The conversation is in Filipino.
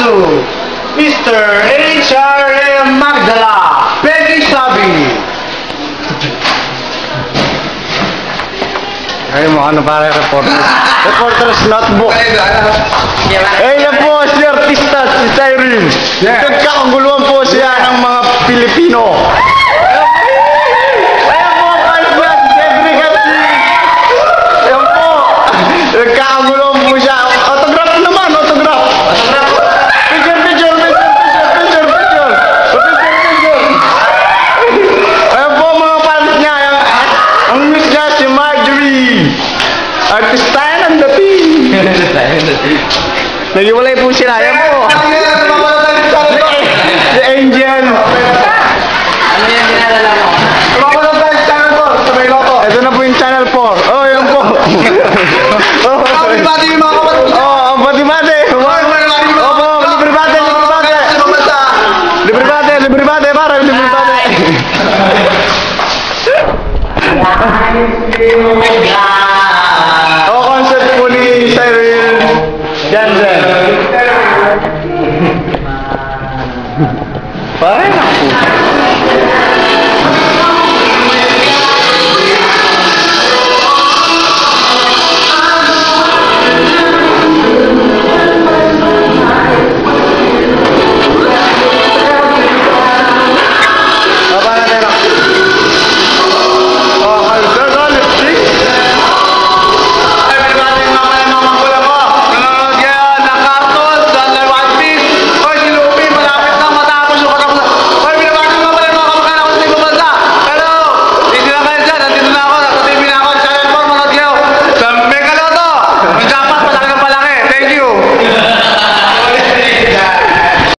to Mr. H.R.M. Magdala, Peggy Sabi. Ay mo, ano para reporter's notebook. Eh, yan po si artista, si Tyrene. Nagkakaguluhan po siya ng mga Pilipino. Ayan po, kahit ba, si Cedric at si... Ayan po, nagkakaguluhan po siya. Autograph naman, autograph. Picture. Ayan po, mga fans niya. Ang miss niya si Marjorie. Artistayan ang dating. Nag-iwalay po sila. Ayan po.